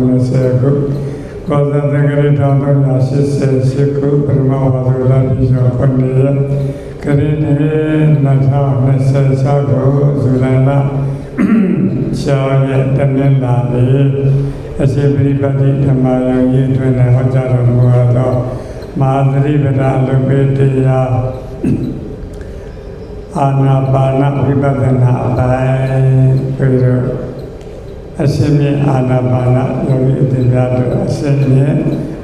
20ခုကောဇာတက္ကရာ1388ခုပရမဝါဒလာပြည်ကျော်9ရက်ခရစ်နှစ်2026ခုဇူလိုင်လ6ရက်တနင်္လာနေ့အရှိပရိပတ်တိဓမ္မယုံကြီးတွင်ဟောကြားတော်မူသောမဟာသတိပဋ္ဌာန်အလုပ်ပေးတရားအာနာပါနဝိပဿနာအပိုင်းပြီးတော့အရှင်မြတ်အာနာပါနယောဂီအသင်္ကြန်တို့အရှင်မြတ်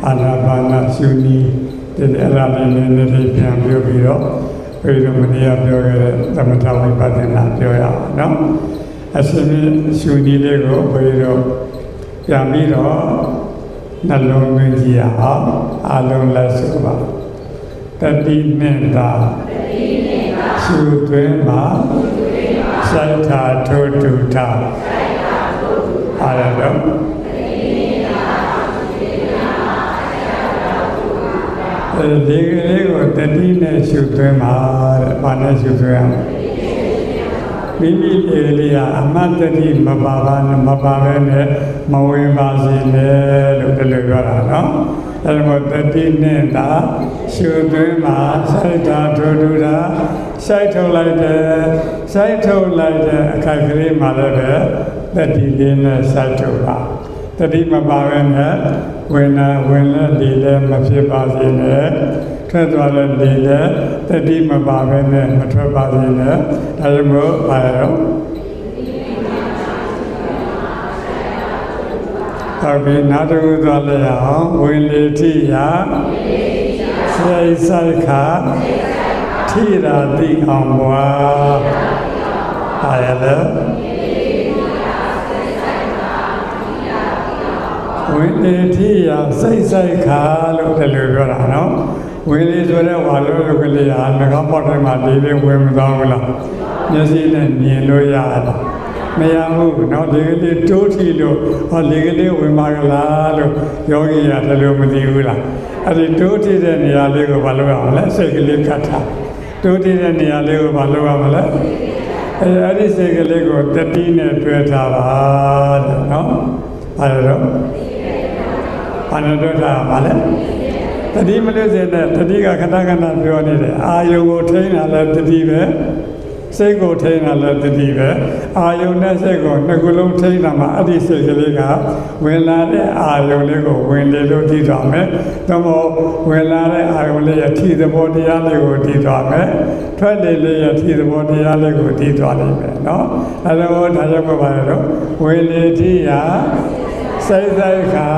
အာနာပါနရှုနည်းဒီအရာလေးနဲ့ပြန်ပြောပြီးတော့ပြီးတော့မနေ့ကပြောခဲ့တဲ့သမထဝိပဿနာပြောရအောင်နော်အရှင်မြတ်ရှုနည်းလေးကိုပြီးတော့ပြန်ပြီးတော့နှလုံးသွင်းကြည့်အောင်အလုံးလိုက်ဆိုပါတတိနဲ့တာရှုသွင်းမှာစိုက်တာထိုးတူတာအားရတော့ဒီကလေးကိုတတိနဲ့ရှုသွင်းမှာတဲ့ဘာနဲ့ရှုသွင်းအောင်မိမိလေးကအမတ်တတိမပါဘဲနဲ့မဝင်ပါစေနဲ့လို့ဒီလိုပြောတာနော်အဲဒါတတိနဲ့တာရှုသွင်းမှာစိုက်တာထိုးတူတာစိုက်ထုတ်လိုက်တဲ့အခါကလေးမှာလည်းပဲတတိလေးနဲ့စိုက်ထုတ်ပါတတိမပါဘဲနဲ့ဝင်လက်ဒီလည်းမဖြစ်ပါစေနဲ့ထွက်သွားတဲ့ဒီလည်းတတိမပါဘဲနဲ့မထွက်ပါစေနဲ့ဒါကြောင့်မို့ပါရောဟုတ်ပြီနောက်တစ်ခုသွားလိုက်အောင်ဝင်လေထိရာစိုက်ခါထိရာတိအောင်ဘွားပါရလေဝင်လေထိရာစိုက်ခါလို့ဒီလိုပြောတာနော်ဝင်လေဆိုတဲ့ဝါလို့ကလေးဟာငကောင်းပေါက်တိုင်းမှာဒီလေးဝင်မသွားဘူးလားမျက်စိနဲ့မြင်လို့ရတယ်မရဘူးเนาะဒီကလေးတိုးထီလို့ဟောဒီကလေးဝင်ပါကလားလို့ယောဂီရတယ်လို့မသိဘူးလားအဲ့ဒီတိုးထီတဲ့နေရာလေးကိုဘာလုပ်ရအောင်လဲစိတ်ကလေးကတ်ထားတိုးထီတဲ့နေရာလေးကိုဘာလုပ်ရမလဲအဲ့ဒီစိတ်ကလေးကိုတတိနဲ့တွဲထားပါတဲ့เนาะအဲ့တော့ဘာနဲ့တွဲထားပါလဲတတိမလို့စေတဲ့တတိကခဏပြောနေတယ်အာယုံကိုထိန်းတာလည်းတတိပဲစိတ်ကိုထိန်းတာလည်းတတိပဲအာယုံနဲ့စိတ်ကိုနှစ်ခုလုံးထိန်းတာမှာအဲ့ဒီစိတ်ကလေးကဝင်လာတဲ့အာယုံလေးကိုဝင်လေလို့သိသွားမယ်။သို့မဟုတ်ဝင်လာတဲ့အာယုံလေးရဲ့ထိသဘောတရားလေးကိုသိသွားမယ်။ထွက်လေလေးရဲ့ထိသဘောတရားလေးကိုသိသွားနိုင်မယ်နော်။အဲ့တော့ဒါကြောင့်ပါတော့ဝင်လေထိရာစိတ်ခါ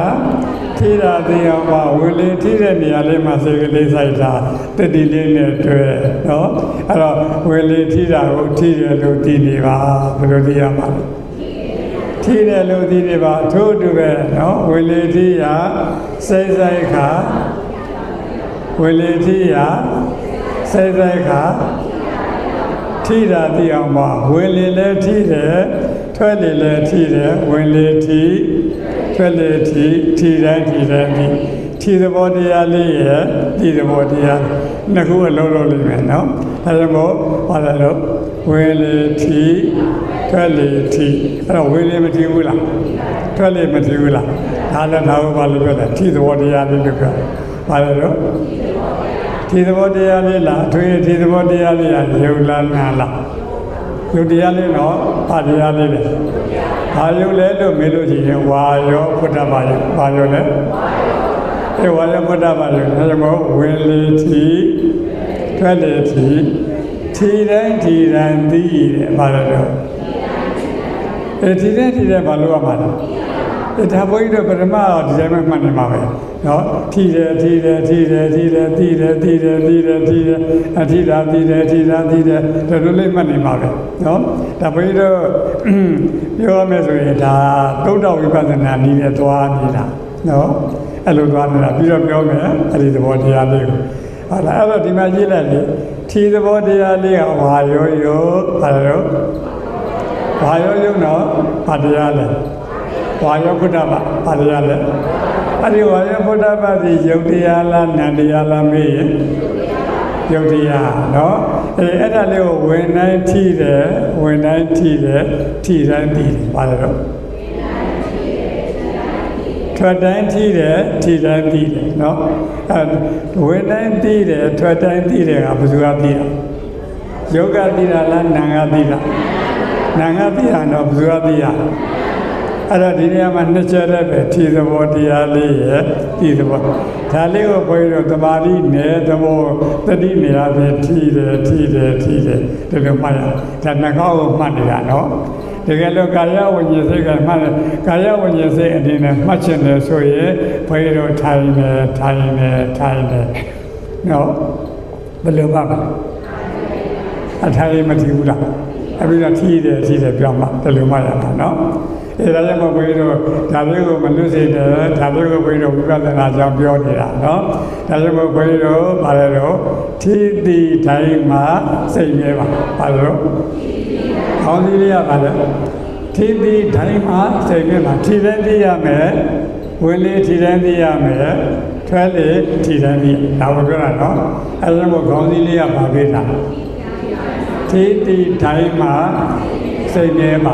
ထိတာတရားမှာဝင်လေထိတဲ့နေရာလေးမှာစိတ်ကလေးစိုက်တာတတိလေးနဲ့တွေ့နော်အဲ့တော့ဝင်လေထိတာကိုထိတယ်လို့သိနေပါဘယ်လိုသိရမှာလဲထိတယ်လို့သိနေပါထို့တူပဲနော်ဝင်လေထိရာစိတ်ခါဝင်လေထိရာစိတ်ခါထိတာတရားမှာဝင်လေလည်းထိတယ်ထွက်လေလည်းထိတယ်ဝင်လေထိထွက်လေထိတိုင်းထိသဘောတရားလေးရဲ့ဒီသဘောတရားနှစ်ခုအလုံးလုံးလိမ့်မယ်နော်ဒါကြောင့်မို့ဘာလဲလို့ဝင်လေထိထွက်လေထိအဲ့တော့ဝင်လေမထိဘူးလားထွက်လေမထိဘူးလားဒါလည်းဒါကိုဘာလို့ပြောလဲထိသဘောတရားလေးလို့ပြောဘာလဲလို့ထိသဘောတရားလေးလားအထွေထိသဘောတရားလေးကယုံလားနာလားယုတ်တရားလေးတော့ဘာတရားလေးလဲဘာယုတ်လဲလို့မေးလို့ရှိရင်ဝါယောဖုဒ္ဓဘာယုတ်ဘာယုတ်လဲဝါယောဖုဒ္ဓဘာယုတ်ဒါကြောင့်ဝင်လေထိထွက်လေထိတိုင်းသိတဲ့ဘာလို့လဲထိတိုင်းဘာလို့ရမှာလဲဒါဘုန်းကြီးတို့ပထမတော့ဒီတိုင်းမှတ်နေမှာပဲနော်ထိတယ်သိတယ်အထိတာသိတယ်ဒါလိုလေးမှတ်နေမှာပဲနော်ဒါဘုန်းကြီးတို့ပြောရမယ်ဆိုရင်ဒါသုဒ္ဓဝိပဿနာနည်းနဲ့သွားနေတာနော်အဲ့လိုသွားနေတာပြီးတော့ပြောမယ်အဲ့ဒီသဘောတရားလေးကိုဟုတ်လားအဲ့တော့ဒီမှာရေးလိုက်လေထိသဘောတရားလေးကဝါရောဘာလို့ဝါရောတော့ဘာတရားလဲဝါယောဖုဒ္ဓဘာတရားလဲအဲ့ဒီဝါယောဖုဒ္ဓဘာဒီယုတ်တရားလားနံတရားလားမေးရင်ယုတ်တရားနော်အဲ့ဒါလေးကိုဝင်တိုင်းထိတယ်ထိတိုင်းသိတယ်ဘာလဲတော့ ထွက်တိုင်းထီတယ်ထီတိုင်းသိတယ်နော်ဝင်တိုင်းသိတယ်ထွက်တိုင်းသိတယ်ကဘယ်သူကသိတာယောဂသိတာလားနာငါသိတာနာငါသိတာတော့ဘယ်သူကသိရအဲ့တော့ဒီနေရာမှာနှစ်ချက်တည်းပဲထီသဘောတရားလေးရဲ့ဒီသဘောဒါလေးကိုဘုန်းကြီးတို့သမာဓိနဲ့သဘောတတိနေရာဖြင့်ထီတယ်ဒီလိုမှတ်ရဒါနှာခေါင်းကိုမှတ်နေတာနော်တကယ်လို့ကာယဝိညာဉ်စိတ်ကမှတ်တယ်ကာယဝိညာဉ်စိတ်အနေနဲ့မှတ်ချင်တယ်ဆိုရင်ဘုန်းကြီးတို့ထိုင်နေနော်ဘယ်လိုမှအထိုင်မထီဘူးလားအပြီးတော့ထီတယ်ပြောမှဒီလိုမှရမှာနော်အဲဒါကြောင့်ဘုန်းကြီးတို့ဒါလေးကိုမလွတ်စေတယ်ဒါလေးကိုဘုန်းကြီးတို့ဝိပဿနာကြောင့်ပြောနေတာနော်ဒါကြောင့်ဘုန်းကြီးတို့ဗါလဲတော့ထီတိတိုင်းမှာစိတ်မြဲပါဘာလို့ကောင်းစီလေးရပါလေထီတိတိုင်းမှာစိတ်မြဲပါထီတိုင်းသိရမယ်ဝင်လေထီတိုင်းသိရမယ်ထွက်လေထီတိုင်းသိဒါကိုပြောတာနော်အဲဒါကြောင့်ကောင်းစီလေးရပါပေးတာထီတိတိုင်းမှာစိတ်မြဲပါ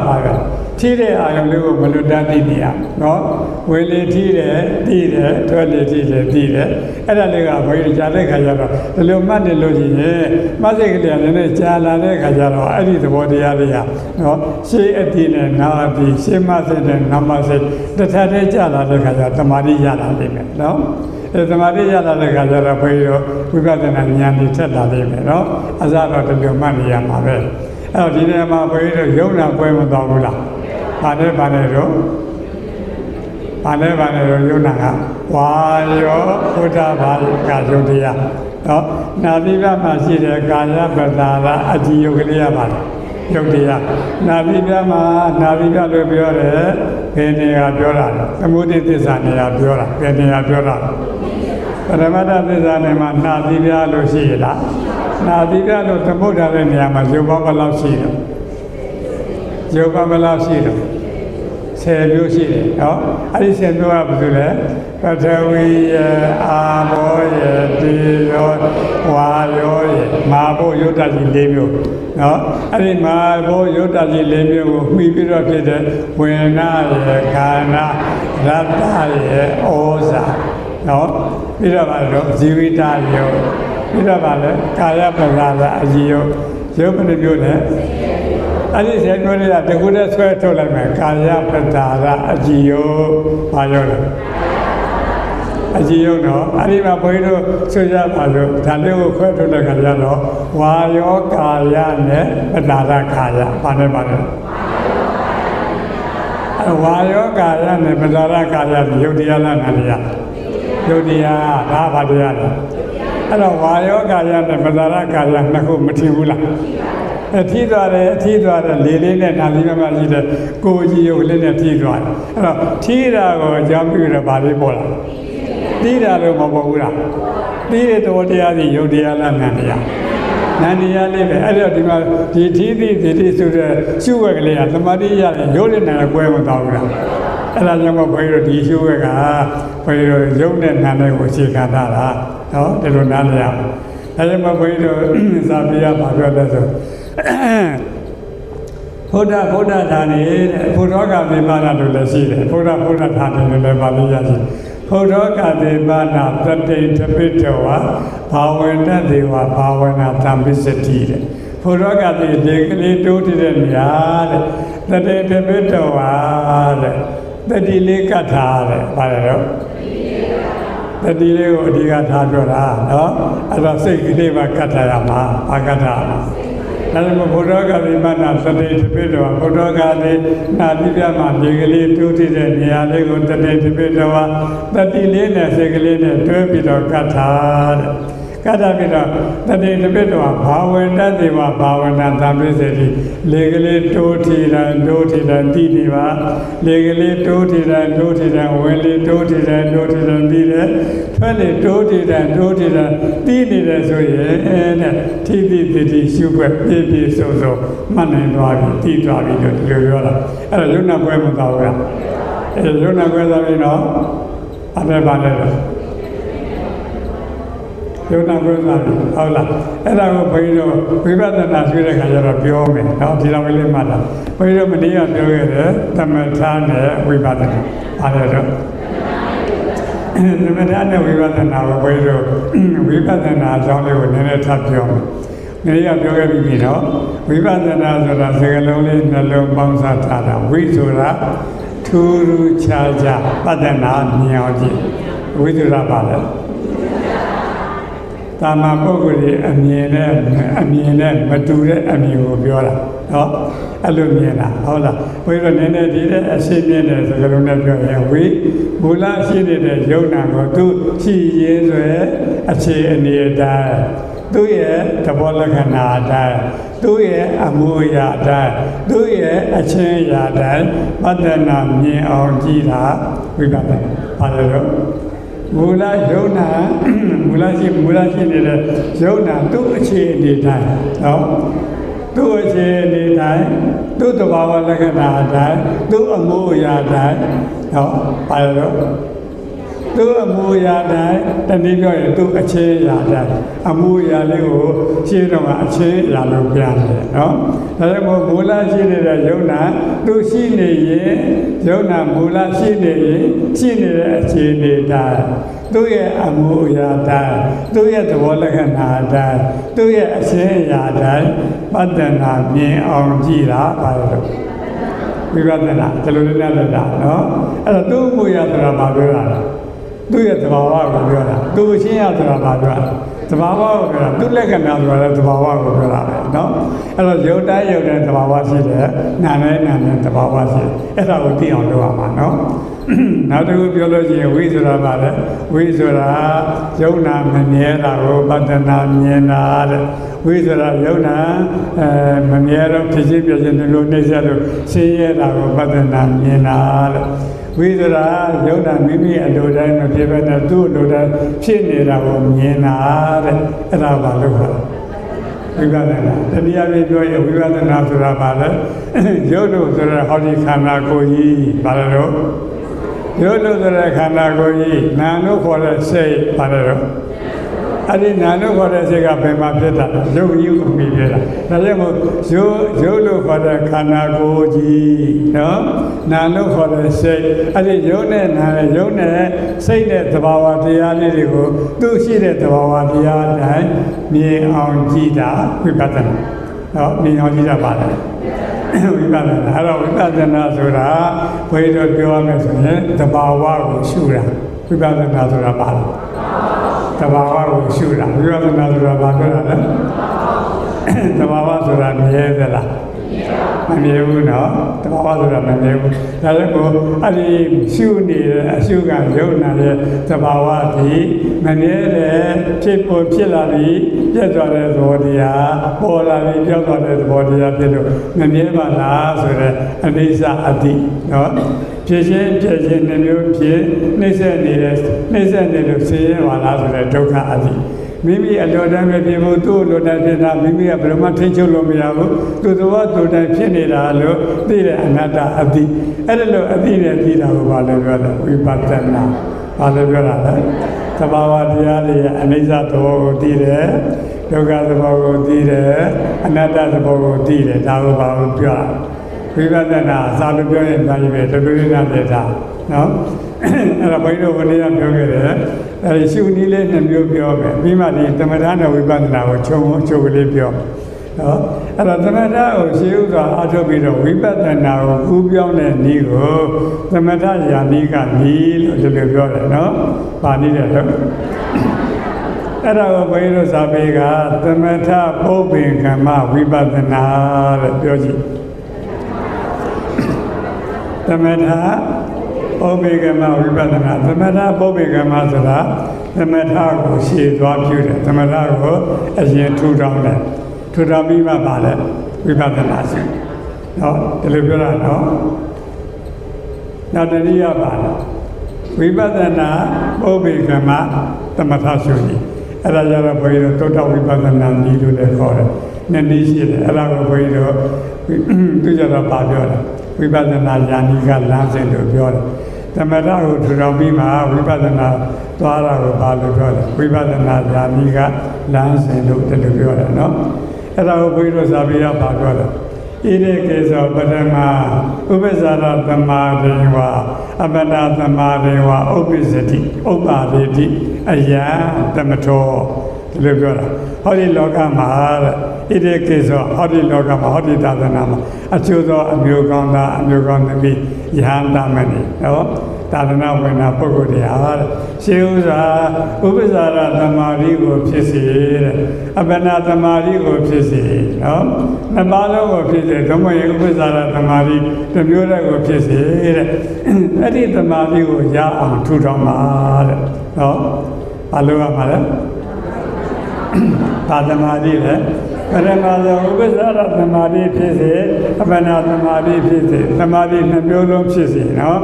ပါပဲထီးတဲ့အာယုံလေးကိုမလွတ်တမ်းသိနေရနော်ဝင်လေထီးတယ်သိတယ်ထွက်လေထီးတယ်သိတယ်အဲ့ဒါလေးကဘုရားကြားတဲ့ခါကျတော့ဒီလိုမှတ်နေလို့ရှိရင်မှတ်စိတ်ကလေးကလည်းကြာလာတဲ့ခါကျတော့အဲ့ဒီသဘောတရားလေးကနော်ရှေးအတိနဲ့နာအတိရှေးမှစိတ်နဲ့နာမစိတ်တစ်ထပ်တည်းကြာလာတဲ့ခါကျသမာဓိရလာလိမ့်မယ်နော်အဲသမာဓိရလာတဲ့ခါကျတော့ဘုရားဝိပဿနာဉာဏ်တွေထက်လာလိမ့်မယ်နော်အစတော့ဒီလိုမှတ်နေရမှာပဲအဲ့တော့ဒီနေရာမှာဘုရားယုံနာပွဲမတော်ဘူးလားဘာနဲ့တော့ယုံနာကဝါယောဘုဒ္ဓဘာသာယုတ်တရားနော်နာသီဘမှာရှိတဲ့ကာယပတ္တာအကြည်ယုတ်ကလေးရပါတယ်ယုတ်တရားနာသီဘမှာနာသီဘလို့ပြောတယ်ဘယ်နေရာပြောတာလဲသမုဒိသစ္စာနေရာပြောတာဘယ်နေရာပြောတာပရမတ္ထသစ္စာနေမှာနာသီဘလို့ရှိရလားနာသီဘလို့သမုဒ္ဒတဲ့နေရာမှာယုတ်ပေါင်းဘယ်လောက်ရှိတယ်ယုတ်ပေါင်းဘယ်လောက်ရှိတယ်10မျိုးရှိတယ်နော်အဲ့ဒီ10မျိုးကဘာလို့လဲပထဝီယအာဘောယတေယောဝါယောယမာဘောယုတ်တကြီး4မျိုးနော်အဲ့ဒီမာဘောယုတ်တကြီး4မျိုးကိုမှီပြီးတော့ဖြစ်တဲ့ဝေနာယခန္ဓာရတ္တယဩဇာနော်ပြီးတော့ပါတော့ဇီဝိတယောပြီးတော့ပါလဲကာယပဇာသာအကြည်ယောရုပ်ပရိမျိုးနဲ့အဲ့ဒီဆက်မျိုးတွေကတခုတည်းဆွဲထုတ်လိုက်မယ်ကာယပတ္တာရအကြည်ယောဘာရောလဲအကြည်ယောတော့အဲ့ဒီမှာဘုန်းကြီးတို့ဆွကြပါလို့ဒါလေးကိုခွဲထုတ်တဲ့ခါကျတော့ဝါယောကာယနဲ့ပတ္တာရခါယဘာနဲ့ပါလဲဝါယောကာယနဲ့ပတ္တာရခါယယုတ်တရားလားနာတရားယုတ်တရားဒါဘာတရားလဲအဲ့တော့ဝါယောကာယနဲ့ပတ္တာရခါယနှစ်ခုမထင်ဘူးလားအထီးသွားတယ်လေးလေးနဲ့နာလီမမရှိတဲ့ကိုကြီးရုပ်လေးနဲ့ထီးသွားတယ်အဲ့တော့ထီးတာကိုအကြောင်းပြုရပါလေးပေါ်လာတီးတာလို့မပေါ်ဘူးလားတီးတဲ့တော်တရားကြီးယုတ်တရားလားနန္တရားလေးပဲအဲ့တော့ဒီမှာဒီထီးဆိုတဲ့ရှုဝက်ကလေးကသမာဓိရတယ်ရုပ်နဲ့နာကွဲမသွားဘူးလားအဲ့ဒါကြောင့်ဘုရားတို့ဒီရှုဝက်ကဘုရားတို့ရုပ်နဲ့နာနဲ့ကိုအခြေခံထားတာနော်ဒီလိုနားလည်ရအောင်အဲ့ဒီမှာဘုရားတို့စာပေရမှာပြောတဲ့ဆိုဘုဒ္ဓဌာနေတဲ့ဘုရောဂသေပါဏတို့လည်းရှိတယ်ဘုရားဌာနေလည်းပါလို့ရရှိဘုရောဂသေပါဏပတိတပိတဝါဘာဝေနတေဝဘာဝနာသံပစ္စတိတဲ့ဘုရောဂသေဒီကလေးတိုးတည်တဲ့နေရာတဲ့တတိတပိတဝါတဲ့တတိလေးကတ်ထားတဲ့ဘာလဲတော့တတိလေးကိုအဓိကထားပြောတာနော်အဲ့တော့စိတ်ကလေးပါကတ်ထားရမှာဘာကတ်ထားမှာဒါကြောင့်ဘုရားကတိမနာသတိတပိတောဘုရားကတိနာတိပြမှာဒီကလေးတူးတည်တဲ့နေရာလေးကိုတတိတပိတောတတိလေးနဲ့စိတ်ကလေးနဲ့တွဲပြီးတော့ကတ်ထားတဲ့ကတ္တပိတော့တတိတပိတောဘာဝေတ္တိဝဘာဝနာသံပိစေတိလေကလေးတိုးထီတံတိနေပါလေကလေးတိုးထီတံဝင်လေတိုးထီတံတိတယ်ထွက်လေတိုးထီတံတိနေတယ်ဆိုရင်တဲ့ထိတိရှုွက်ပြည့်စုံမှတ်နိုင်သွားပြီတိသွားပြီလို့ဒီလိုပြောတာအဲ့ဒါယုံနာပွဲမတော်ဘူးလားအဲ့ယုံနာပွဲသွားပြီနော်အဲ့ဒါပါလေ ယုံနာကိုစားပြီဟုတ်လားအဲ့ဒါကိုဘုန်းကြီးတို့ဝိပဿနာဆွေးတဲ့ခါကျတော့ပြောမယ်နော်ဒီလောက်လေးမှတ်တာဘုန်းကြီးတို့မနေ့ကပြောခဲ့တယ်သမထနဲ့ဝိပဿနာအားရတော့သမထနဲ့ဝိပဿနာကိုဘုန်းကြီးတို့ဝိပဿနာအကြောင်းလေးကိုနည်းနည်းထပ်ပြောမယ်မနေ့ကပြောခဲ့ပြီနော်ဝိပဿနာဆိုတာစကားလုံးလေးနှလုံးပေါင်းစားထားတာဝိဆိုတာထူးထူးခြားခြားပဿနာမြင်အောင်ကြည့်ဝိဆိုတာပါလေတာမန်ပုဂ္ဂိုလ်ရဲ့အမြင်နဲ့မတူတဲ့အမြင်ကိုပြောတာနော်အဲ့လိုမြင်တာဟုတ်လားဘုရားနည်းနည်းဒီတဲ့အရှိမြင်တဲ့စကားလုံးနဲ့ပြောရင်ဝိမူလရှိနေတဲ့ယုံနာကိုသူရှိရင်းဆိုရဲ့အခြေအနေတိုင်းသူ့ရဲ့သဘောလက္ခဏာတိုင်းသူ့ရဲ့အမှုအရာတိုင်းသူ့ရဲ့အချင်းအရာတိုင်းပဿနာမြင်အောင်ကြည့်တာဝိပဿနာပါလို့မူလယုံနာမူလရှိနေတဲ့ယုံနာသူ့အခြေအနေတိုင်းနော်သူ့အခြေအနေတိုင်းသူ့သဘာဝလက္ခဏာတိုင်းသူ့အမှုအရာတိုင်းနော်ပါလို့သူ့အမှုအရာတိုင်းတနည်းပြောရင်သူ့အခြေအရာတိုင်းအမှုအရာလေးကိုရှင်းတော့အခြေအရာလို့ပြန်တယ်နော်ဒါကြောင့်မို့မူလရှိနေတဲ့ယုံနာသူရှိနေရင်ယုံနာမူလရှိနေရင်ရှိနေတဲ့အခြေအနေတိုင်းသူ့ရဲ့အမှုအရာတိုင်းသူ့ရဲ့သဘောလက္ခဏာတိုင်းသူ့ရဲ့အခြေအရာတိုင်းပဿနာမြင်အောင်ကြည့်တာပါလို့ဝိပဿနာဒီလိုနဲ့လည်းတာနော်အဲ့တော့သူ့အမှုအရာဆိုတာဘာပြောတာလဲသူ့ရဲ့သဘာဝကိုပြောတာသူ့အချင်းရဆိုတာဘာပြောတာသဘာဝကိုပြောတာသူ့လက္ခဏာဆိုတာလည်းသဘာဝကိုပြောတာပဲနော်အဲ့တော့ရုပ်တိုင်းသဘာဝရှိတယ်နာနဲ့သဘာဝရှိတယ်အဲ့ဒါကိုသိအောင်လုပ်ရမှာနော်နောက်တစ်ခုပြောလို့ရှိရင်ဝိဆိုတာပါလေဝိဆိုတာယုံနာမမြဲတာကိုပဿနာမြင်တာတဲ့ဝိဆိုတာယုံနာမမြဲတော့ဖြစ်ချင်းပြချင်းလို့နှိမ့်ဆက်လို့ရှင်းရတာကိုပဿနာမြင်တာတဲ့ဝိဆိုတာယုံနာမိမိအလိုတိုင်းမဖြစ်ဘဲနဲ့သူ့အလိုတိုင်းဖြစ်နေတာကိုမြင်တာတဲ့အဲ့ဒါပါလို့ခေါ်ဝိပဿနာတနည်းအားဖြင့်ပြောရင်ဝိပဿနာဆိုတာပါလေယုတ်လို့ဆိုတော့ဟောဒီခန္ဓာကိုယ်ကြီးပါလို့ယုတ်လို့ဆိုတဲ့ခန္ဓာကိုယ်ကြီးနာလို့ခေါ်တဲ့စိတ်ပါလို့အဲ့ဒီနာလို့ခေါ်တဲ့စိတ်ကဘယ်မှာဖြစ်တာယုတ်ကြီးကိုပြီးဖြစ်တာဒါကြောင့်မို့ယုတ်လို့ခေါ်တဲ့ခန္ဓာကိုယ်ကြီးနော်နာလို့ခေါ်တဲ့စိတ်အဲ့ဒီယုတ်နဲ့နာနဲ့ယုတ်နဲ့စိတ်နဲ့သဘာဝတရားလေးတွေကိုသူ့ရှိတဲ့သဘာဝတရားတိုင်းမြင်အောင်ကြည့်တာဝိပဿနာနော်မြင်အောင်ကြည့်တာပါလေဝိပဿနာအဲ့တော့ဝိပဿနာဆိုတာဘယ်လိုပြောရမလဲဆိုရင်သဘာဝကိုရှုတာဝိပဿနာဆိုတာပါလားသဘာဝကိုရှုတာဝိပဿနာဆိုတာဘာပြောတာလဲသဘာဝဆိုတာမြဲသလားမမြဲဘူးနော်သဘာဝဆိုတာမမြဲဘူးဒါကြောင့်ကိုအဲ့ဒီရှုနေတဲ့အရှုကယုံနာတဲ့သဘာဝဒီမမြဲတဲ့ဖြစ်လာပြီးပြတ်သွားတဲ့သဘောတရားပေါ်လာပြီးပြောက်သွားတဲ့သဘောတရားဖြစ်လို့မမြဲပါလားဆိုတော့အနိစ္စအတိနော်ဖြစ်ခြင်းနှမျိုးဖြစ်နှိမ့်ဆက်နေလို့ဆင်းရဲပါလားဆိုတော့ဒုက္ခအတိမိမိအလိုတိုင်းပဲဖြစ်ဖို့သူ့အလိုတိုင်းဖြစ်တာမိမိကဘယ်မှထိန်းချုပ်လို့မရဘူးသူ့သဘောသူ့တိုင်းဖြစ်နေတာလို့သိတဲ့အနတ္တအတိအဲ့ဒါလို့အတိနဲ့သိတာကိုဘာလို့ပြောလဲဝိပဿနာဘာလို့ပြောတာလဲသဘာဝတရားတွေရဲ့အနိစ္စသဘောကိုသိတယ်ဒုက္ခသဘောကိုသိတယ်အနတ္တသဘောကိုသိတယ်ဒါကိုဘာလို့ပြောတာဝိပဿနာသာလို့ပြောရင်ဒါကြီးပဲတပိဋကတေတာနော်အဲ့ဒါဘုန်းကြီးတို့ဘုရားပြောခဲ့တယ်အဲဒီရှုနည်းလေးနှစ်မျိုးပြောမယ်ပြီးမှဒီသမထနဲ့ဝိပဿနာကိုခြုံကလေးပြောနော်အဲ့တော့သမထကိုရှင်းဥစွာအားထုတ်ပြီးတော့ဝိပဿနာကိုကူးပြောင်းတဲ့နည်းကိုသမထယာနိကနည်းလို့ဒီလိုပြောတယ်နော်ပါနည်းတယ်လို့အဲ့ဒါကိုဘုန်းကြီးတို့စာပေကသမထပုပ္ပင်ကမ္မဝိပဿနာလို့ပြောကြည့်သမထပုပ္ပေကမဝိပဿနာသမထပုပ္ပေကမဆိုတာသမထကိုရှေ့သွားပြုတယ်သမထကိုအရင်ထူထောင်တယ်ထူထောင်ပြီးမှပါလေဝိပဿနာရှိနော်ဒီလိုပြောတာနော်နောက်တနည်းရပါလားဝိပဿနာပုပ္ပေကမသမထရှုကြီးအဲ့ဒါကြတော့ဘုန်းကြီးတို့သုတ္တဝိပဿနာနည်းလို့လည်းခေါ်တယ်နည်းနည်းရှိတယ်အဲ့ဒါကိုဘုန်းကြီးတို့သူကြတော့ပါပြောတယ်ဝိပဿနာဉာဏ်ကြီးကလမ်းစဉ်လို့ပြောတယ် သမထကိုထူထောင်ပြီးမှဝိပဿနာသွားတာကိုဘာလို့ပြောလဲဝိပဿနာဉာဏ်ကြီးကလမ်းစဉ်လို့တလူပြောတယ်နော်အဲ့ဒါကိုဘုရားစာပေကဘာပြောလဲဣရိကေသောပထမဥပ္ပဇာရသမာဓိဝအပနာသမာဓိဝဥပ္ပစ္စတိဥပ္ပါဒေတိအယံသမထောဒီလိုပြောတာဟောဒီလောကမှာတဲ့ဣရိကေသောဟောဒီလောကမှာဟောဒီသာသနာမှာအကျိုးသောအမျိုးကောင်းသားအမျိုးကောင်းသမီးယဟန်တာမဏိနော်သာသနာဝင်တာပုဂ္ဂိုလ်တရားတဲ့ရှေးဥစွာဥပ္ပဇာရသမာဓိကိုဖြစ်စေတဲ့အပ္ပနာသမာဓိကိုဖြစ်စေနော်နှစ်ပါးလုံးကိုဖြစ်စေဓမ္မယေဥပ္ပဇာရသမာဓိတစ်မျိုးတည်းကိုဖြစ်စေတဲ့အဲ့ဒီသမာဓိကိုရအောင်ထူထောင်ပါတဲ့နော်ဘာလို့ရမှာလဲသာသမာဓိလေပရမဇောဥပ္ပဇာရသမာဓိဖြစ်စေအပ္ပနာသမာဓိဖြစ်စေသမာဓိနှစ်မျိုးလုံးဖြစ်စေနော်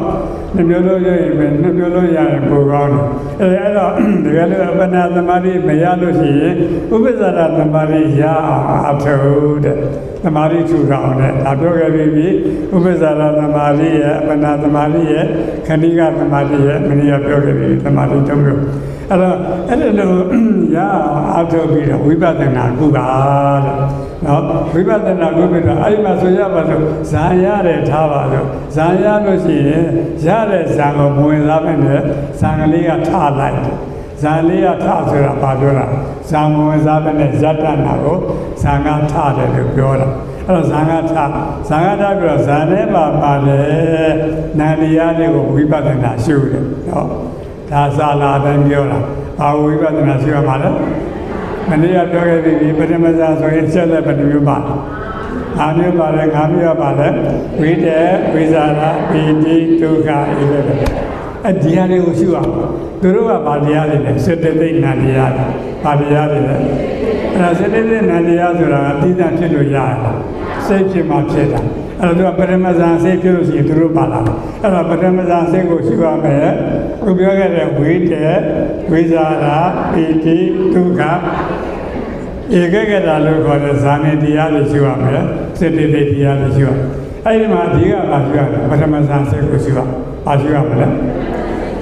နှစ်မျိုးလုံးရရင်ပဲနှစ်မျိုးလုံးရရင်ပိုကောင်းတယ်အဲ့တော့ဒီကလေးအပ္ပနာသမာဓိမရလို့ရှိရင်ဥပ္ပဇာရသမာဓိရအောင်အထုတဲ့သမာဓိထူထောင်တဲ့ဒါပြောခဲ့ပြီးဥပ္ပဇာရသမာဓိရဲ့အပ္ပနာသမာဓိရဲ့ခဏိကသမာဓိရဲ့မနည်းပြောခဲ့ပြီးသမာဓိသုံးမျိုးအဲ့တော့အဲ့ဒီလိုရအောင်အထုပြီးတော့ဝိပဿနာကုပါတဲ့နော်ဝိပဿနာကုပြီးတော့အဲ့ဒီမှာဆိုရပါလို့ဇာရတယ်ထားပါလို့ဇာရလို့ရှိရင်ရတဲ့ဇာကိုမဝင်စားပဲနဲ့ဇာကလေးကထားလိုက်တယ်ဇာလေးကထားဆိုတာဘာပြောတာဇာမဝင်စားပဲနဲ့ဇတ္တနာကိုဇာကထားတယ်လို့ပြောတာအဲ့တော့ဇာကထားပြီးတော့ဇာနဲ့ပါတယ်နန္ဒီရလေးကိုဝိပဿနာရှုတယ်နော်ဒါသာလာတိုင်းပြောတာဘာဝိပဿနာရှုရမှာလဲမနေ့ကပြောခဲ့ပြီးပထမဇာဆိုရင်ဆက်လက်ဘယ်လိုမျိုးပါအားမျိုးပါလဲငါမျိုးပါလဲဝိတေဝိဇာရပိတိဒုက္ခအေးပဲအဒီဟာတွေကိုရှုအောင်သူတို့ကဗာတရားတွေလဲစေတသိက်နန္တရားတွေဗာတရားတွေလဲအဲ့ဒါစေတသိက်နန္တရားဆိုတာအတိအကျဖြစ်လို့ရတယ်စိတ်ဖြစ်မှဖြစ်တာအဲ့တော့ပရမဇာစိတ်ဖြစ်လို့ရှိရင်သူတို့ပါလာတယ်အဲ့တော့ပရမဇာစိတ်ကိုရှုရမယ်ခုပြောခဲ့တဲ့ဝိတေဝိဇာရပိတိဒုက္ခဧကဂတလို့ခေါ်တဲ့ဇာနေတရားတွေရှုရမယ်စေတသိက်တရားတွေရှုရအဲ့ဒီမှာအဓိကဘာရှုရလဲပထမဇာစိတ်ကိုရှုရဘာရှုရမလဲ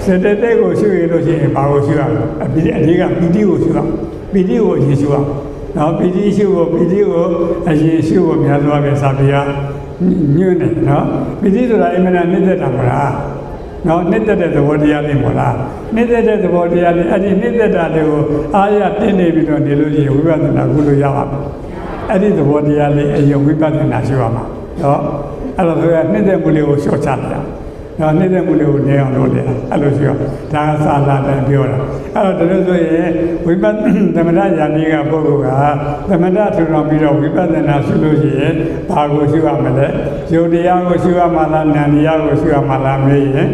စေတသိက်ကိုရှုရလို့ရှိရင်ဘာကိုရှုရလဲအဓိကပီတိကိုရှုရပီတိကိုအရင်ရှုရနော်ပီတိရှုဖို့ပီတိကိုအရင်ရှုဖို့များသောအားဖြင့်စာပေကညွှန်းတယ်နော်ပီတိဆိုတာအမှန်တန်နှစ်သက်တာမလားနော်နှစ်သက်တဲ့သဘောတရားလေးမလားနှစ်သက်တဲ့သဘောတရားလေးအဲ့ဒီနှစ်သက်တာတွေကိုအားရတင်းနေပြီးတော့နေလို့ရှိရင်ဝိပဿနာကုလို့ရပါမယ်အဲ့ဒီသဘောတရားလေးအရင်ဝိပဿနာရှုရမှာနော်အဲ့တော့ဆိုရနှစ်သက်မှုလေးကိုလျှော့ချလိုက်နော်နှိမ့်တဲ့မှုလေးကိုနေအောင်လုပ်တယ်အဲ့လိုရှိရောဒါကသာလာတယ်ပြောတာအဲ့တော့ဒါလို့ဆိုရင်ဝိပဿနာသမထယာနိကပုဂ္ဂိုလ်ကသမထထူထောင်ပြီးတော့ဝိပဿနာရှုလို့ရှိရင်ဘာကိုရှုရမလဲယုတ်တရားကိုရှုရမှာလားနန္တရားကိုရှုရမှာလားမေးရင်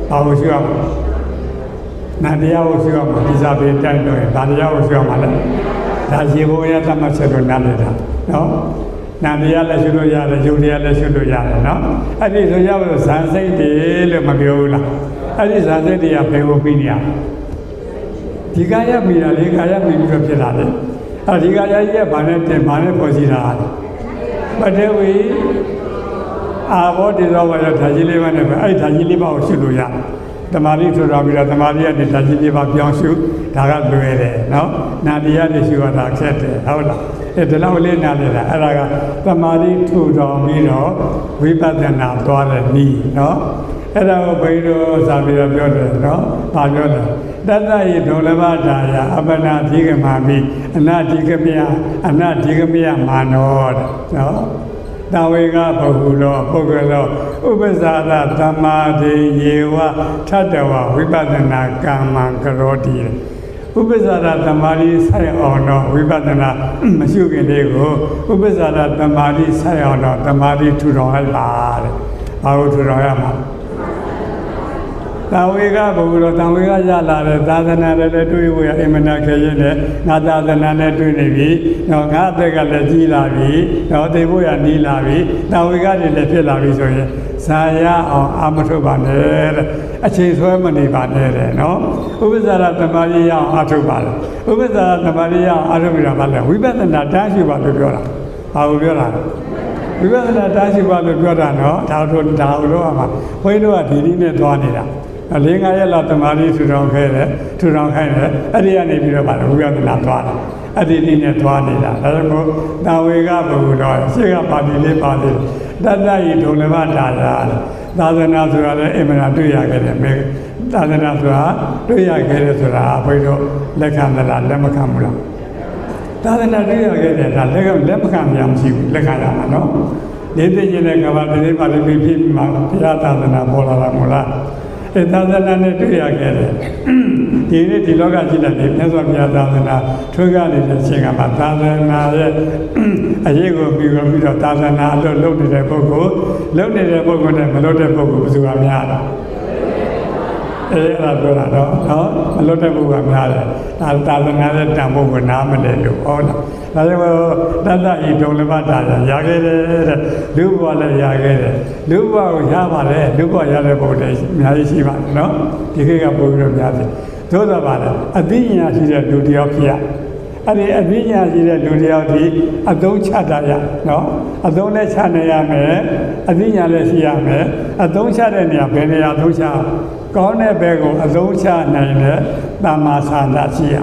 ဘာကိုရှုရမှာနန္တရားကိုရှုရမှာဒီစာပေတိုင်းတော့ဒါတရားကိုရှုရမှာလဲဒါရေဘုံရသမတ်ချက်ကိုနားလည်တာနော်နာတရားလည်းရှုလို့ရတယ်ယုတ်တရားလည်းရှုလို့ရတယ်နော်အဲ့ဒီဆိုရလို့ဇန်စိတ်တွေလို့မပြောဘူးလားအဲ့ဒီဇန်စိတ်တွေကဘယ်ကိုပြီးနေရဒီကာယမိတာလေကာယမိပြီးတော့ဖြစ်လာတယ်အဲ့ဒီကာယကြီးကဘာနဲ့တင်ဘာနဲ့ပေါ်စီတာပတဝီအာဘောတိသောဝါရဓာကြီးလေးပါနဲ့ပဲအဲ့ဒီဓာကြီးလေးပါကိုရှုလို့ရတမာတိထူထောင်ပြီးတော့တမာတိကနေဓာကြီးလေးပါပြောင်းရှုဒါကလွယ်တယ်နော်နာတရားတွေရှုရတာခက်တယ်ဟုတ်လားဒီလောက်လေးနားလည်တာအဲ့ဒါကသမာဓိထူထောင်ပြီးတော့ဝိပဿနာသွားတဲ့နည်းနော်အဲ့ဒါကိုဘယ်လိုစာပြီးတော့ပြောတယ်နော်ဘာပြောလဲတတ္တယဒုလဘဒါယအပနာဓိကမာမိအနာဓိကမယမာနောတဲ့နော်တဝေကဘဟုလောပုဂ္ဂလောဥပ္ပဇာရသမာဓိယေဝထတ္တဝဝိပဿနာကမ္မံကရောတိဥပ္ပဇာရသမာဓိဆိုင်အောင်တော့ဝိပဿနာမရှိခင်လေးကိုဥပ္ပဇာရသမာဓိဆိုင်အောင်တော့သမာဓိထူထောင်လိုက်ပါတဲ့။ဘာလို့ထူထောင်ရမှာ။တဝေကဘုရားတဝေကရလာတဲ့သာသနာနဲ့တွေ့ဖို့ရအင်မနာခဲရင်လည်းငါသာသနာနဲ့တွေ့နေပြီ။တော့ငါအသက်ကလည်းကြီးလာပြီ။တော့သိဖို့ရနီးလာပြီ။တဝေကတွေလည်းဖြစ်လာပြီဆိုရင်ဇာရအောင်အာမထုတ်ပါနဲ့တဲ့အချိန်ဆွဲမနေပါနဲ့တဲ့နော်ဥပ္ပဇာရသမာဓိရအောင်အာထုတ်ပါလေဥပ္ပဇာရသမာဓိရအောင်အာထုတ်ပြီးတော့ဗာလဲဝိပဿနာတန်းရှိပါလို့ပြောတာဘာကိုပြောတာဝ ဝိပဿနာတားရှိပါလို့ပြောတာနော်ဒါတို့ဒါလို့အမှာဘုန်းကြီးတို့ကဒီနည်းနဲ့သွားနေတာ4-5 ရက်လောက်တမာတိထူထောင်ခဲ့တယ်ထူထောင်ခိုင်းတယ်အဲ့ဒီကနေပြီးတော့ဗာဝိပဿနာသွားတာအဲ့ဒီနည်းနဲ့သွားနေတာဒါကြောင့်မို့တာဝေကဘုရားရှေ့ကပါဠိလေးပါသေးတတ္တယိဒုံလဘတာရာသာသနာဆိုတာလည်းအမှန်တွေ့ရခဲ့တယ်မေသာသနာဆိုတာတွေ့ရခဲ့တယ်ဆိုတာဘုန်းကြီးတို့လက်ခံသလားလက်မခံဘူးလားသာသနာတွေ့ရခဲ့တယ်ဒါလက်မခံရမရှိဘူးလက်ခံရမှာနော်နေသိခြင်းနဲ့ကဘာတည်းပါလိမ့်ပြီးပြီးမှဘုရားသာသနာပေါ်လာတာမို့လားအဲသာသနာနဲ့တွေ့ရခဲ့တယ်ဒီနေ့ဒီလောကကြည့်တဲ့မြတ်စွာဘုရားသာသနာထွေးကားနေတဲ့အချိန်ကမှသာသနာရဲ့အရေးကိုပြီးတော့သာသနာအလုပ်လုပ်နေတဲ့ပုဂ္ဂိုလ်လုပ်နေတဲ့ပုဂ္ဂိုလ်နဲ့မလုပ်တဲ့ပုဂ္ဂိုလ်ဘယ်သူကများတာအဲ့ဒါပြောတာတော့နော်မလွတ်တဲ့ပုဂ္ဂိုလ်ကများတယ်ဒါသာသနာရဲ့တန်ဖိုးကိုနားမလဲလို့ဟောတာဒါကြောင့်တတ္တဤဒုံလဘတာရခဲ့တယ်တဲ့လူဘဝလည်းရခဲ့တယ်လူဘဝကိုရပါလေလူဘဝရတဲ့ပုဂ္ဂိုလ်တွေအများကြီးရှိပါတယ်နော်ဒီခေတ်ကပို့ပြီးတော့များတယ်သို့တော်ပါလေအသိဉာဏ်ရှိတဲ့လူတယောက်ဖြစ်ရအဲ့ဒီအသိဉာဏ်ရှိတဲ့လူတယောက်ဒီအသုံးချတာရနော်အသုံးနဲ့ချနေရမယ်အသိဉာဏ်လည်းရှိရမယ်အသုံးချတဲ့နေရာဘယ်နေရာသုံးချကောင်းတဲ့ဘက်ကိုအသုံးချနိုင်တဲ့သမ္မာသန္တာရှိရ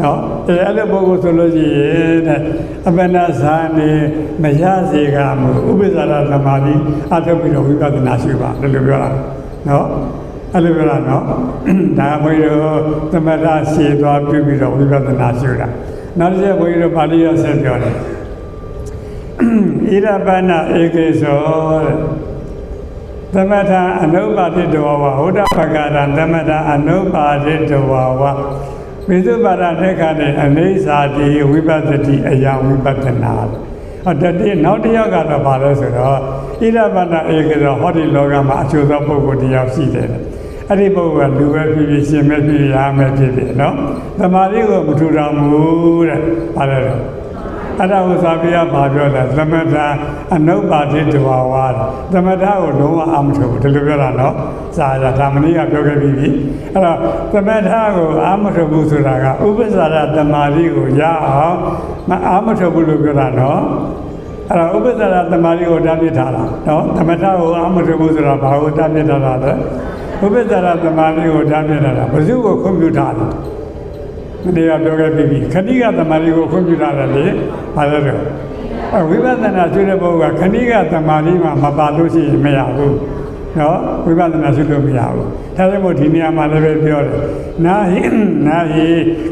နော်အဲ့လိုပုဂ္ဂိုလ်ဆိုလို့ရှိရင်တဲ့အပ္ပနာဇာနေမရစေကမှုဥပ္ပဇာရသမာဓိအထုတ်ပြီးတော့ဝိပဿနာရှိပါလို့ပြောတာနော်အဲ့လိုပြောတာနော်ဒါဘုန်းကြီးတို့သမထရှည်သွားပြီးတော့ဝိပဿနာရှိတာနောက်တစ်ချက်ဘုန်းကြီးတို့ပါဠိရဆက်ပြောတယ်ဣရပနဧကေသောတဲ့သမထအနုပါတိတဝဝဟောဒပကာရသမထအနုပါတိတဝဝပိစုပါဒထေခနဲ့အနေစာတိဝိပဿတိအယဝိပဿနာဟောတတိနောက်တစ်ယောက်ကတော့ဘာလဲဆိုတော့ဣရပနဧကေသောဟောဒီလောကမှာအကျိုးသောပုဂ္ဂိုလ်တစ်ယောက်ရှိတယ်အဲ့ဒီပုဂ္ဂိုလ်ကလူပဲဖြစ်ဖြစ်ရှင်ပဲဖြစ်ရမယ်ဖြစ်ဖြစ်နော်သမာဓိကိုမထူထောင်ဘူးတဲ့ဘာလဲတော့အဲ့ဒါကိုသာပြရပါပြောတာသမထအနုပါတိတဝဝသမထကိုလုံးဝအာမထုတ်ဘူးဒီလိုပြောတာနော်စာရဓမ္မနည်းကပြောခဲ့ပြီးပြီအဲ့တော့သမထကိုအာမထုတ်ဘူးဆိုတာကဥပ္ပဇာရသမာဓိကိုရအောင်မအာမထုတ်ဘူးလို့ပြောတာနော်အဲ့တော့ဥပ္ပဇာရသမာဓိကိုတားပြထားတာနော်သမထကိုအာမထုတ်ဘူးဆိုတာဘာကိုတားပြထားတာလဲဥပ္ပဇာရသမာဓိကိုတားပြထားတာဘယ်သူကိုခွင့်ပြုထားလဲဒီကပြောခဲ့ပြီးခဏိကသမာဓိကိုခွင့်ပြုထားတယ်လေဘာလဲတော့ဝိပဿနာဆွေးတဲ့ပုဂ္ဂိုလ်ကခဏိကသမာဓိမှာမပါလို့ရှိရင်မရဘူးနော်ဝိပဿနာဆွေးလို့မရဘူးဒါကြောင့်မို့ဒီနေရာမှာလည်းပဲပြောတယ်နာဟိ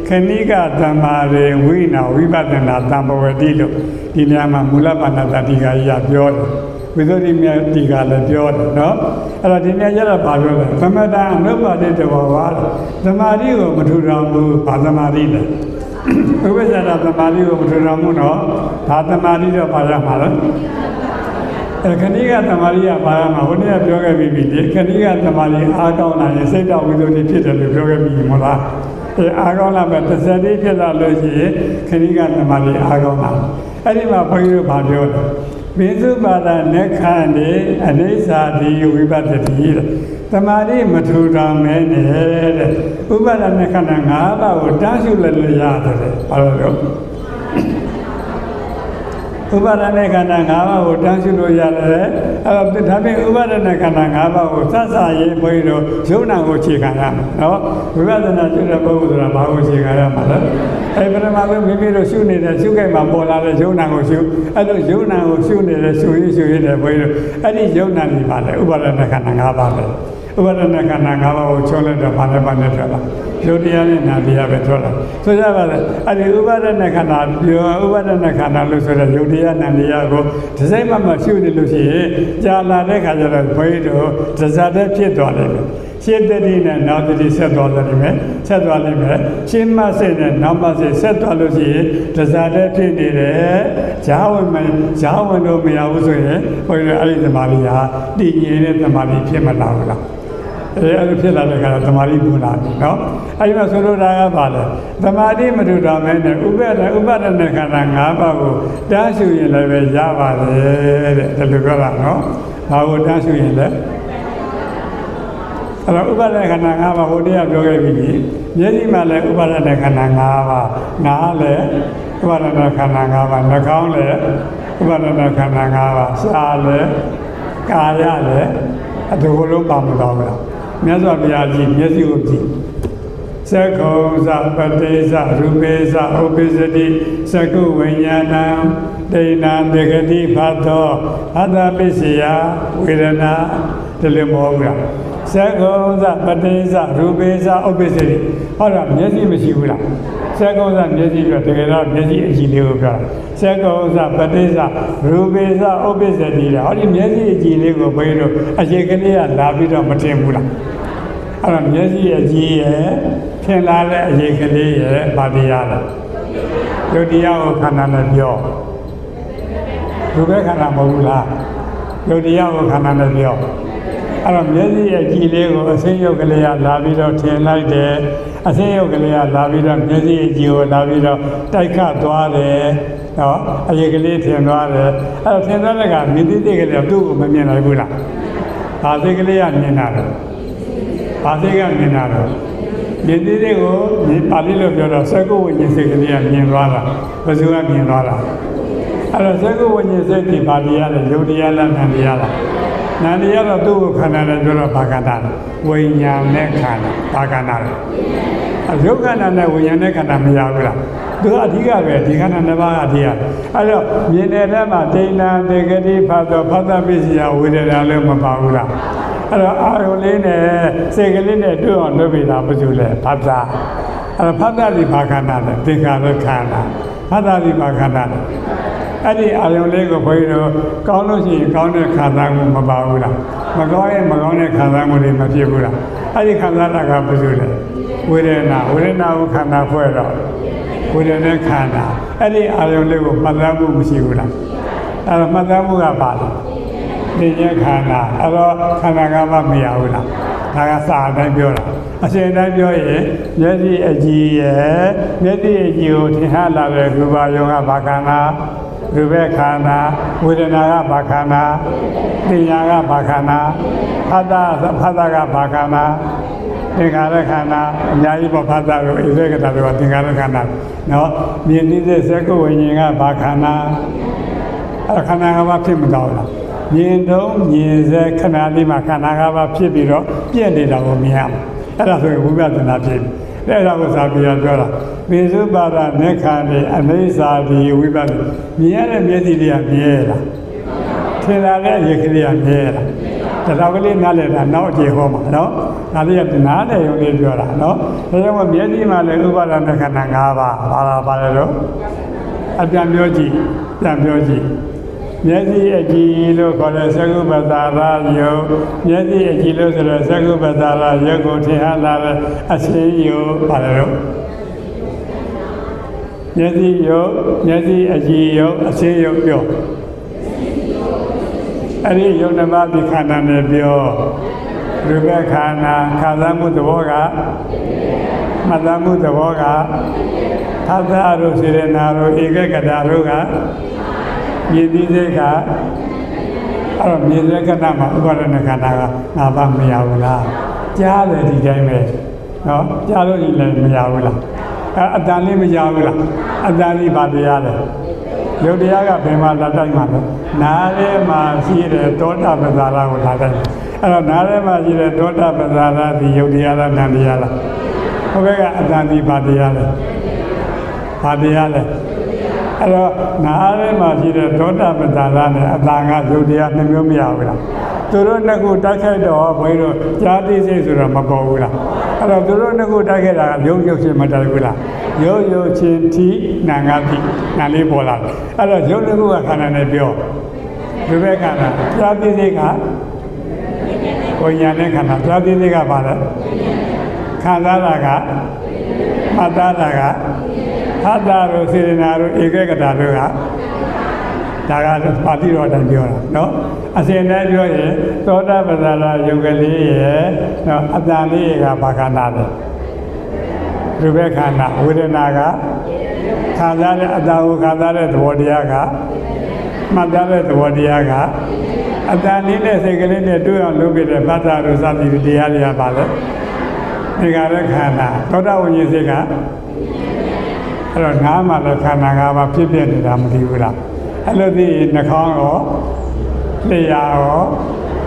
ခဏိကသမာဓိဝိနာဝိပဿနာသံဘဝတိလို့ဒီနေရာမှာမူလပါဏတတိကကြီးကပြောတယ်ဝိသုဒ္ဓိမြတ်ဒီကလည်းပြောတယ်နော်အဲ့တော့ဒီနေ့ကျတော့ဘာပြောလဲသမထအနုပါတိတဝဝသမာဓိကိုမထူထောင်ဘူးဘာသမာဓိလဲဥပ္ပဇ္ဇာသမာဓိကိုမထူထောင်ဘူးနော်ဘာသမာဓိတော့ဘာရမှာလဲခဏိကသမာဓိကဘာရမှာဟိုနေ့ကပြောခဲ့ပြီးပြီခဏိကသမာဓိအားကောင်းလာရင်စိတ်တော်ဝိသုဒ္ဓိဖြစ်တယ်လို့ပြောခဲ့ပြီးမို့လားအဲအားကောင်းလာမဲ့တစ်စက်တည်းဖြစ်လာလို့ရှိရင်ခဏိကသမာဓိအားကောင်းလာအဲ့ဒီမှာဘုန်းကြီးတို့ဘာပြောလဲပိစုပါဒနခန္ဒီအနေစာတိဝိပဿတိတဲ့သမာဓိမထူထောင်မဲနေတဲ့ဥပါဒနခန္ဓာ၅ပါးကိုတားရှုလည်းရတယ်ဘာလို့လဲဥပါဒနာခန္ဓာ၅ပါးကိုတန်းရှုလို့ရတယ်အဲ့တော့ဒါပြင်ဥပါဒနာခန္ဓာ၅ပါးကိုသတ်စာရေးဘုန်းကြီးတို့ယုံနာကိုခြေခံရမယ်နော်ဝိပဿနာရှုတဲ့ပုဂ္ဂိုလ်ဆိုတာဘာကိုခြေခံရမှာလဲအဲ့ပထမဆုံးမိမိတို့ရှုနေတဲ့ရှုခိုက်မှာပေါ်လာတဲ့ယုံနာကိုရှုအဲ့လိုယုံနာကိုရှုနေတဲ့ရှုရင်းတဲ့ဘုန်းကြီးတို့အဲ့ဒီယုံနာတွေပါလေဥပါဒနာခန္ဓာ၅ပါးပဲဥပါဒနာခန္ဓာ၅ပါးကိုချုံးလိုက်တော့ဘာနဲ့ထွက်လာယုတ်တရားနဲ့နာတရားပဲထွက်လာဆိုကြပါလေအဲ့ဒီဥပါဒနာခန္ဓာပြောဥပါဒနာခန္ဓာလို့ဆိုတဲ့ယုတ်တရားနာတရားကိုဒီစိတ်မှရှုနေလို့ရှိရင်ကြာလာတဲ့ခါကျတော့ဘုန်းကြီးတို့ဇဇတဲ့ဖြစ်သွားတယ်ရှင်းတတိနဲ့နောက်တတိဆက်သွားလိမ့်မယ်ဆက်သွားလိမ့်မယ်ရှင်းမစိတ်နဲ့နောက်မစိတ်ဆက်သွားလို့ရှိရင်ဇဇတဲ့ဖြစ်နေတယ်ဈာဝင်လို့မရဘူးဆိုရင်ဘုန်းကြီးတို့အဲ့ဒီသမာဓိဟာတည်ငြိမ်တဲ့သမာဓိဖြစ်မလာဘူးလားအဲ့လိုဖြစ်လာတဲ့ခါတော့သမာဓိပူလာပြီနော်အဲ့ဒီမှာဆိုလိုတာကဘာလဲသမာဓိမထူထောင်မဲနဲ့ဥပါဒနာခန္ဓာ၅ပါးကိုတားရှုရင်လည်းပဲရပါတယ်တဲ့ဒါလိုပြောတာနော်ဘာကိုတားရှုရင်လဲအဲ့တော့ဥပါဒနာခန္ဓာ၅ပါးဟိုတည်းကပြောခဲ့ပြီးမျက်စိမှာလည်းဥပါဒနာခန္ဓာ၅ပါးနားလည်းဥပါဒနာခန္ဓာ၅ပါးနှာခေါင်းလည်း ဥပါဒနာခန္ဓာ၅ပါးစားလဲကာယလဲအတူလုံးပါမတော်ဘူးလားမြတ်စွာဘုရားကြီးမျက်စိကိုကြည့်သက္ကုံသပတိသရူပေသဥပ္ပစ္စတိသက္ကုဝိညာဏံဒိဏတေဂတိဖတ်သောအတ္တပစ္စယဝေဒနာဒီလိုမဟုတ်ဘူးလားသက္ကုံသပတိသရူပေသဥပ္ပစ္စတိဟောတာမျက်စိမရှိဘူးလားသက္ကုံသမျက်စိပြောတကယ်တော့မျက်စိအကြည့်လေးကိုပြောတာသက္ကုံသပတိသရူပေသဥပ္ပစ္စတိဟောဒီမျက်စိအကြည့်လေးကိုဘယ်လိုအကျေကလေးကလာပြီးတော့မတင်ဘူးလားအဲ့တော့မျက်စိအကြည့်ရဲ့ထင်လာတဲ့အရေးကလေးရဲ့ဗာတရားလဲယုတ်တရားကိုခန္ဓာနဲ့ပြောလူပဲခန္ဓာမဟုတ်ဘူးလားယုတ်တရားကိုခန္ဓာနဲ့ပြောအဲ့တော့မျက်စိအကြည့်လေးကိုအစိမ်းယုတ်ကလေးကလာပြီးတော့ထင်လိုက်တယ်အစိမ်းယုတ်ကလေးကလာပြီးတော့မျက်စိအကြည့်ကိုလာပြီးတော့တိုက်ခတ်သွားတယ်နော်အရေးကလေးထင်သွားတယ်အဲ့တော့ထင်သွားတဲ့ကမြင်သိတဲ့ကလေးကသူ့ကိုမမြင်နိုင်ဘူးလားဗာသိကလေးကမြင်တာတော့ဗာသိကမြင်တာတော့မြင်သေးတဲ့ကိုပါဠိလိုပြောတော့သက္ကုဝိညာဉ်စိတ်ကလေးကမြင်သွားတာဘယ်သူကမြင်သွားတာအဲ့တော့သက္ကုဝိညာဉ်စိတ်ဒီပါဠိရတယ်ယုတ်တရားလားနန္တရားလားနန္တရားတော့သူ့ကိုခန္ဓာနဲ့ပြောတော့ဘာခန္ဓာလဲဝိညာဉ်နဲ့ခန္ဓာဘာခန္ဓာလဲယုတ်ခန္ဓာနဲ့ဝိညာဉ်နဲ့ခန္ဓာမရဘူးလားသူအဓိကပဲဒီခန္ဓာနှစ်ပါးအဓိကအဲ့တော့မြင်တဲ့ထဲမှာဒိဏတေဂတိဖတ်သောဖတ်တပစ္စယဝေဒနာလည်းမပါဘူးလားအဲ့တော့အာယုလေးနဲ့စိတ်ကလေးနဲ့တွေ့အောင်လုပ်ပြီးတာဘာလို့လဲဖတ်တာအဲ့တော့ဖတ်တာဒီဘာခန္ဓာလဲသင်္ခါရခန္ဓာဖတ်တာဒီဘာခန္ဓာလဲအဲ့ဒီအာယုလေးကိုဘုန်းကြီးတို့ကောင်းလို့ရှိရင်ကောင်းတဲ့ခံစားမှုမပါဘူးလားမကောင်းရင်မကောင်းတဲ့ခံစားမှုတွေမဖြစ်ဘူးလားအဲ့ဒီခံစားတာကဘာလို့လဲဝေဒနာကိုခန္ဓာဖွဲ့တော့ဝေဒနာခန္ဓာအဲ့ဒီအာယုလေးကိုမှတ်သားမှုမရှိဘူးလားအဲ့တော့မှတ်သားမှုကပါလားသိဉ္ခန္ဓာအဲ့တော့ခန္ဓာကမှမရဘူးလားဒါကစာအတိုင်းပြောတာအစဉ်တိုင်းပြောရင်မျက်စိအကြည့်ရဲ့မျက်စိအကြည့်ကိုထင်ဟလာတဲ့ရူပယုံကဘာခန္ဓာရူပခန္ဓာဝေဒနာကဘာခန္ဓာသိဉာကဘာခန္ဓာဖတ်တာကဘာခန္ဓာသင်္ခါရခန္ဓာအများကြီးပေါ့ဖတ်တာကိုဣဇေကတာတွေကသင်္ခါရခန္ဓာနော်မြင်သိတဲ့သက္ကုဝိညာဉ်ကဘာခန္ဓာအဲ့ခန္ဓာကဘာဖြစ်မတော့လားမြင်တော့မြင်စေခဏလေးမှာခန္ဓာကဘာဖြစ်ပြီးတော့ပြည့်နေတာကိုမြင်ရမှာအဲ့ဒါဆိုရင်ဝိပဿနာဖြစ်ပြီအဲ့ဒါကိုစာပြပြောတာပိစုပါဒမေခန္ဓေအနိစ္စဒီဝိပဿနာမြင်ရတဲ့မျက်စိလေးကမြဲလားထင်လာတဲ့ရုပ်ကလေးကမြဲလားဒါတော့ကလေးနားလည်တာနောက်အကျေဟောမှာနော်ဒါလေးကနားလည်ရုံလေးပြောတာနော်ဒါကြောင့်မျက်စိမှာလည်းဥပါဒနာခန္ဓာ၅ပါးပါလဲတော့အပြန်ပြောကြည့်မျက်စိအကြည့်လို့ခေါ်တဲ့သက္ကုပ္ပတာရယုတ်မျက်စိအကြည့်လို့ဆိုတော့သက္ကုပ္ပတာရယုတ်ကိုထင်ဟလာတဲ့အစိယုတ်ပါလဲတော့မျက်စိယုတ်မျက်စိအကြည့်ယုတ်အစိယုတ်ပြောအဲ့ဒီယုတ်နှမဒီခန္ဓာနဲ့ပြောရူပခန္ဓာခံစားမှုသဘောကမှတ်သားမှုသဘောကသာသတို့စေရနာတို့ဧကဂတတို့ကမြည်သည့်စိတ်ကအဲ့တော့မြည်တဲ့ခဏမှာဥပါဒနာခန္ဓာကငါဘာမရဘူးလားကြားတယ်ဒီတိုင်းပဲနော်ကြားလို့လည်းမရဘူးလားအတန်လေးမရဘူးလားအတန်လေးဘာတရားလဲယုတ်တရားကဘယ်မှာလာတိုင်းမှာလဲနားထဲမှာရှိတဲ့သောတာပဇာရကိုလာတိုင်းအဲ့တော့နားထဲမှာရှိတဲ့သောတာပဇာရဒီယုတ်တရားလားနန္တရားလားဟိုဘက်ကအတန်လေးဘာတရားလဲအဲ့တော့နားထဲမှာရှိတဲ့သောတာပတ္တရာနဲ့အတန်ကယုတ်တရားနှမျိုးမရဘူးလားသူတို့နှစ်ခုတိုက်ခိုက်တော့ဘုန်းကြီးတို့ကြားသိစိတ်ဆိုတော့မပေါ်ဘူးလားအဲ့တော့သူတို့နှစ်ခုတိုက်ခိုက်တာကရုပ်ချင်းမတိုက်ဘူးလားရုပ်ချင်းထိနာငါတိနာလေးပေါ်လာတယ်အဲ့တော့ရုပ်နှစ်ခုကခန္ဓာနဲ့ပြောဒီဘက်ကကြားသိစိတ်ကဝိညာဉ်နဲ့ခန္ဓာကြားသိစိတ်ကဘာလဲခံစားတာကမှတ်သားတာကဟာတာတို့စေရနာတို့ဧကဂတတို့ကဒါကပါဠိတော်တိုင်းပြောတာနော်အစဉ်တိုင်းပြောရင်သောတာပတ္တရာယုတ်ကလေးရဲ့နော်အတန်လေးကဘာခန္ဓာလဲရူပခန္ဓာဝေဒနာကခံစားတဲ့အတန်ကိုခံစားတဲ့သဘောတရားကမှတ်သားတဲ့သဘောတရားကအတန်လေးနဲ့စိတ်ကလေးနဲ့တွေ့အောင်လုပ်ပြတဲ့ပတ္တတို့စသည်တရားတွေကပါလဲဒီကရခန္ဓာသောတာဝိညာဉ်စိတ်ကအဲ့တော့နားမှာလည်းခန္ဓာ၅ပါးဖြစ်ပြနေတာမသိဘူးလား အဲ့လိုဒီနှာခေါင်းရောလျှာရော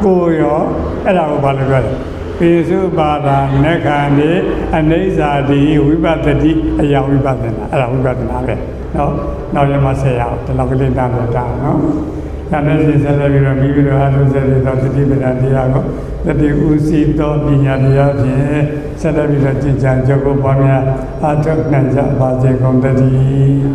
ကိုယ်ရောအဲ့ဒါကိုဘာလို့ပြောလဲပိစုပါဒာနက္ခဏိအနိစ္စတိဝိပဿတိအယဝိပဿနာအဲ့ဒါဝိပဿနာပဲနော်နောက်ရမဆက်ရအောင်ဒီလောက်ကလေးနားပြတာနော်ဒါနဲ့ဆက်လက်ပြီးတော့မိမိတို့အားလုံးဆက်ပြီးတော့တတိပဒတရားကိုတတိဥစီသောပညာတရားဖြင့်ဆက်လက်ပြီးတော့ကျင့်ကြံကြုတ်ကိုပွားများအားထုတ်နိုင်ကြပါစေကုန်သတည်း